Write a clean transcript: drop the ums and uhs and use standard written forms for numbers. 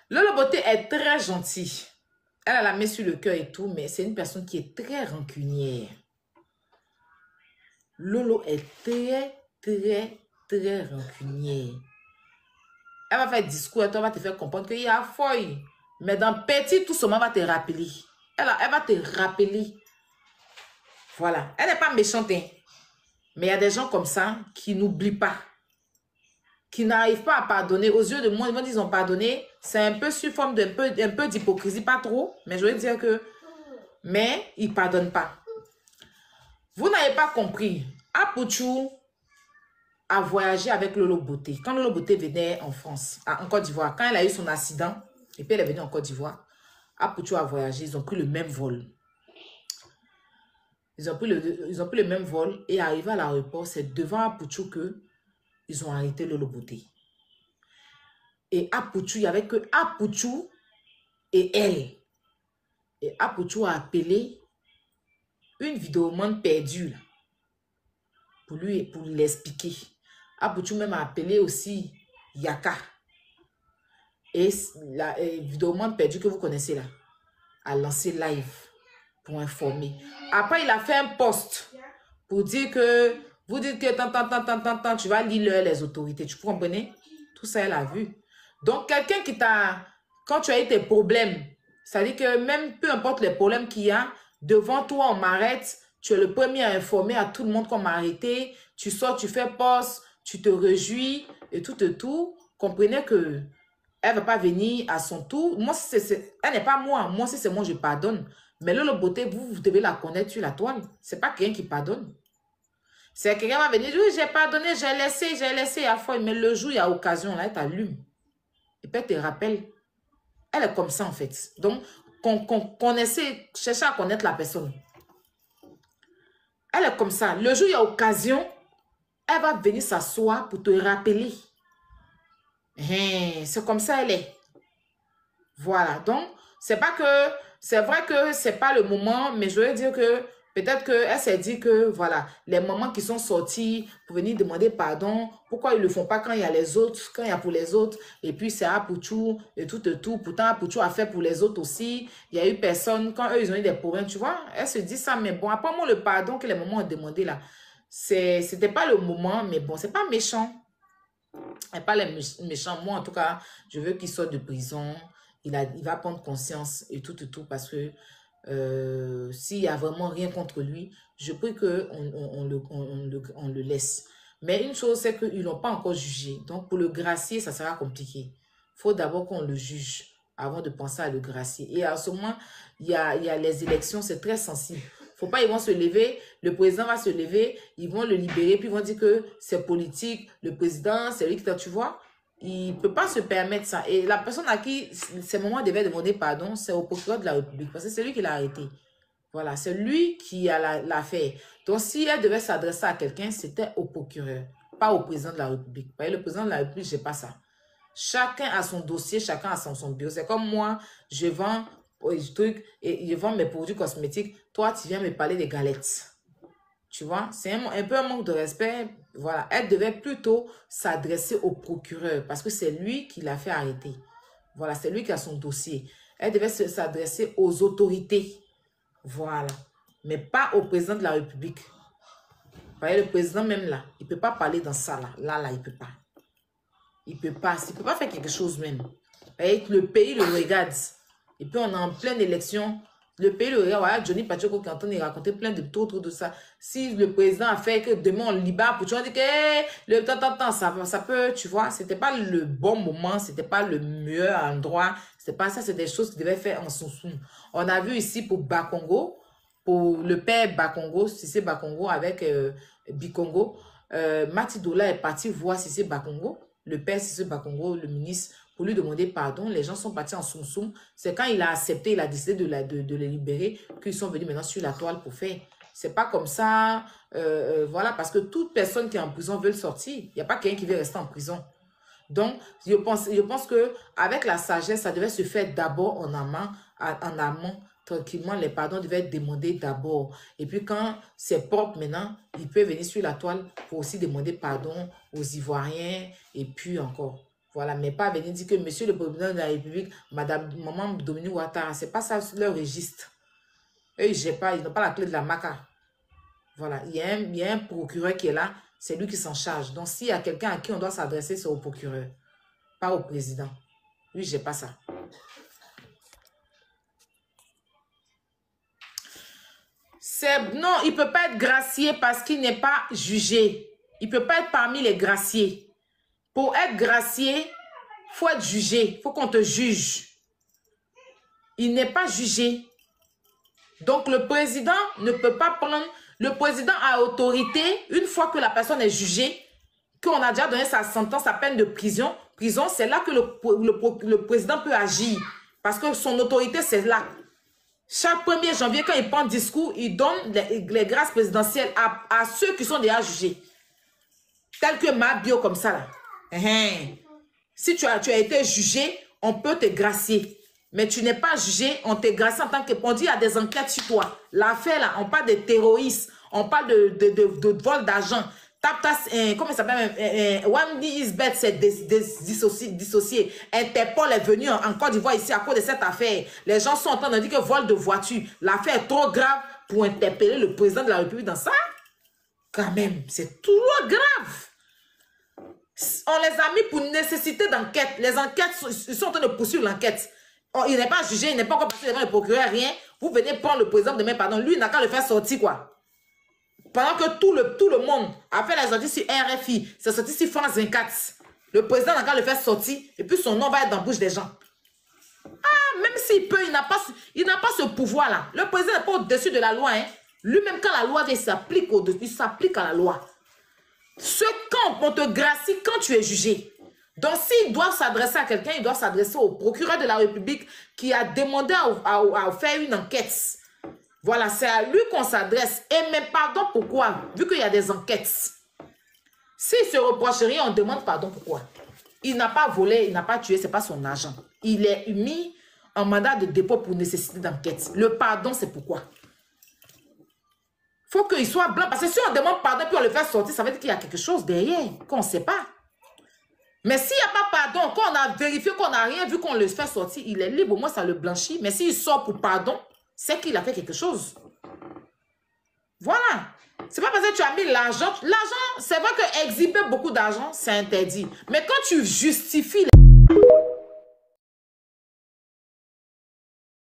Lolo Beauté est très gentille. Elle a la main sur le cœur et tout, mais c'est une personne qui est très rancunière. Lolo est très rancunière. Elle va faire discours et toi va te faire comprendre qu'il y a feuille. Mais dans petit, tout seulement va te rappeler. Elle va te rappeler. Voilà. Elle n'est pas méchante, hein. Mais il y a des gens comme ça qui n'oublient pas. Qui n'arrivent pas à pardonner. Aux yeux de moi, ils vont dire qu'ils ont pardonné. C'est un peu sous forme d'un peu d'hypocrisie. Pas trop. Mais je veux dire que... Mais ils ne pardonnent pas. Vous n'avez pas compris. Apouchou a voyagé avec Lolo Beauté. Quand Lolo Beauté venait en France, en Côte d'Ivoire, quand elle a eu son accident, et puis elle est venue en Côte d'Ivoire, Apouchou a voyagé, ils ont pris le même vol. Ils ont pris le même vol et arrivé à l'aéroport, c'est devant Apouchou que ils ont arrêté Lolo Beauté. Et Apouchou, il n'y avait que Apouchou et elle. Et Apouchou a appelé une vidéomane perdue là, pour lui l'expliquer. Apouchou même a appelé aussi Yaka. Et la vidéomane perdue que vous connaissez là, a lancé live pour informer. Après, il a fait un post pour dire que, vous dites que tu vas lire les autorités. Tu comprenez? Tout ça, elle a vu. Donc, quelqu'un qui t'a, quand tu as eu tes problèmes, ça dit que même peu importe les problèmes qu'il y a, devant toi, on m'arrête. Tu es le premier à informer à tout le monde qu'on m'a arrêté. Tu sors, tu fais poste, tu te réjouis et tout. Comprenez que elle ne va pas venir à son tour. Moi, elle n'est pas moi. Moi, si c'est moi, je pardonne. Mais Lolo Beauté, vous devez la connaître sur la toile. Ce n'est pas quelqu'un qui pardonne. C'est quelqu'un qui va venir dire, oui, j'ai pardonné, j'ai laissé à fois. Mais le jour, il y a occasion, là, elle t'allume. Et puis, elle te rappelle. Elle est comme ça, en fait. Donc, cherchez à connaître la personne. Elle est comme ça. Le jour, il y a occasion, elle va venir s'asseoir pour te rappeler. C'est comme ça, elle est. Voilà. Donc, c'est vrai que c'est pas le moment, mais je veux dire que peut-être qu'elle s'est dit que, voilà, les mamans qui sont sortis pour venir demander pardon, pourquoi ils le font pas quand il y a les autres, quand il y a pour les autres, et puis c'est Apouchou et tout. Pourtant, Apouchou a fait pour les autres aussi. Il y a eu personne, quand eux, ils ont eu des problèmes, tu vois. Elle se dit ça, mais bon, apparemment, le pardon que les mamans ont demandé là, c'était pas le moment, mais bon, c'est pas méchant. Et pas les méchants. Moi, en tout cas, je veux qu'il sorte de prison. Il va prendre conscience et tout, parce que s'il n'y a vraiment rien contre lui, je prie qu'on le laisse. Mais une chose, c'est qu'ils ne l'ont pas encore jugé. Donc, pour le gracier, ça sera compliqué. Il faut d'abord qu'on le juge avant de penser à le gracier. Et à ce moment, il y a les élections, c'est très sensible. Faut pas, ils vont se lever, le président va se lever, ils vont le libérer, puis ils vont dire que c'est politique, le président, c'est lui qui t'a, tu vois. Il ne peut pas se permettre ça. Et la personne à qui ces moments devait demander pardon, c'est au procureur de la République, parce que c'est lui qui l'a arrêté. Voilà, c'est lui qui a l'affaire. Donc, si elle devait s'adresser à quelqu'un, c'était au procureur, pas au président de la République. Vous voyez, le président de la République, je n'ai pas ça. Chacun a son dossier, chacun a son bureau. C'est comme moi, je vends des trucs et je vends mes produits cosmétiques. Toi, tu viens me parler des galettes. Tu vois, c'est un peu un manque de respect. Voilà, elle devait plutôt s'adresser au procureur parce que c'est lui qui l'a fait arrêter. Voilà, c'est lui qui a son dossier. Elle devait s'adresser aux autorités. Voilà, mais pas au président de la République. Vous voyez, le président même là, il ne peut pas parler dans ça là. Là, il ne peut pas. Il ne peut pas faire quelque chose même. Et le pays le regarde. Et puis on est en pleine élection. Le pays le regarde. Voilà, Johnny Pacheco qui entend raconter plein de tout autour de ça. Si le président a fait que demain on libère pour tu vas dire que ça peut, tu vois, c'était pas le bon moment, c'était pas le meilleur endroit. C'était pas ça, c'est des choses qu'il devait faire en sous-sous. On a vu ici pour Bakongo, pour le père Bakongo, Cissé Bakongo avec Bikongo. Matidola est parti voir Cissé Bakongo. Le père Cissé Bakongo, le ministre, pour lui demander pardon. Les gens sont partis en soum-soum. C'est quand il a accepté, il a décidé de les libérer, qu'ils sont venus maintenant sur la toile pour faire. C'est pas comme ça, voilà, parce que toute personne qui est en prison veut sortir. Il n'y a pas quelqu'un qui veut rester en prison. Donc, je pense que avec la sagesse, ça devait se faire d'abord en amont, tranquillement. Les pardons devaient être demandés d'abord. Et puis quand c'est propre maintenant, il peut venir sur la toile pour aussi demander pardon aux Ivoiriens et puis encore. Voilà, mais pas venir dire que monsieur le président de la République, madame, maman Dominique Ouattara, c'est pas ça leur registre. Eux, ils n'ont pas la clé de la maca. Voilà, il y a un procureur qui est là, c'est lui qui s'en charge. Donc, s'il y a quelqu'un à qui on doit s'adresser, c'est au procureur, pas au président. Lui, j'ai pas ça. Non, il ne peut pas être gracié parce qu'il n'est pas jugé. Il ne peut pas être parmi les graciés. Pour être gracié, il faut être jugé. Il faut qu'on te juge. Il n'est pas jugé. Donc, le président ne peut pas prendre... Le président a autorité, une fois que la personne est jugée, qu'on a déjà donné sa sentence, sa peine de prison. Prison, c'est là que le président peut agir. Parce que son autorité, c'est là. Chaque 1er janvier, quand il prend discours, il donne les grâces présidentielles à ceux qui sont déjà jugés. Tels que Mabio, comme ça, là. Si tu as été jugé, on peut te gracier. Mais tu n'es pas jugé, on te gracie en tant que... On dit, il y a des enquêtes sur toi. L'affaire, là, on parle de terroristes, on parle de vol d'argent. Comment ça s'appelle? One Isbeth s'est dissocié. Interpol est venu en Côte d'Ivoire ici à cause de cette affaire. Les gens sont en train de dire que vol de voiture. L'affaire est trop grave pour interpeller le président de la République dans ça. Quand même, c'est trop grave. On les a mis pour nécessité d'enquête. Les enquêtes, ils sont en train de poursuivre l'enquête. Il n'est pas jugé, il n'est pas encore passé devant le procureur, rien. Vous venez prendre le président demain, pardon. Lui, il n'a qu'à le faire sortir, quoi. Pendant que tout le monde a fait la sortie sur RFI, c'est sorti sur France 24. Le président n'a qu'à le faire sortir et puis son nom va être dans la bouche des gens. Ah, même s'il peut, il n'a pas ce pouvoir-là. Le président n'est pas au-dessus de la loi. Hein. Lui-même, quand la loi vient, il s'applique à la loi. Quand on te gracie, quand tu es jugé. Donc, s'il doit s'adresser à quelqu'un, il doit s'adresser au procureur de la République qui a demandé à faire une enquête. Voilà, c'est à lui qu'on s'adresse. Et mais pardon, pourquoi? Vu qu'il y a des enquêtes. S'il se reproche rien, on demande pardon, pourquoi? Il n'a pas volé, il n'a pas tué, ce n'est pas son argent. Il est mis en mandat de dépôt pour nécessité d'enquête. Le pardon, c'est pourquoi? Il faut qu'il soit blanc. Parce que si on demande pardon puis on le fait sortir, ça veut dire qu'il y a quelque chose derrière qu'on ne sait pas. Mais s'il n'y a pas pardon, quand on a vérifié qu'on n'a rien vu, qu'on le fait sortir, il est libre, au moins ça le blanchit. Mais s'il sort pour pardon, c'est qu'il a fait quelque chose. Voilà. C'est pas parce que tu as mis l'argent. L'argent, c'est vrai que exhiber beaucoup d'argent, c'est interdit. Mais quand tu justifies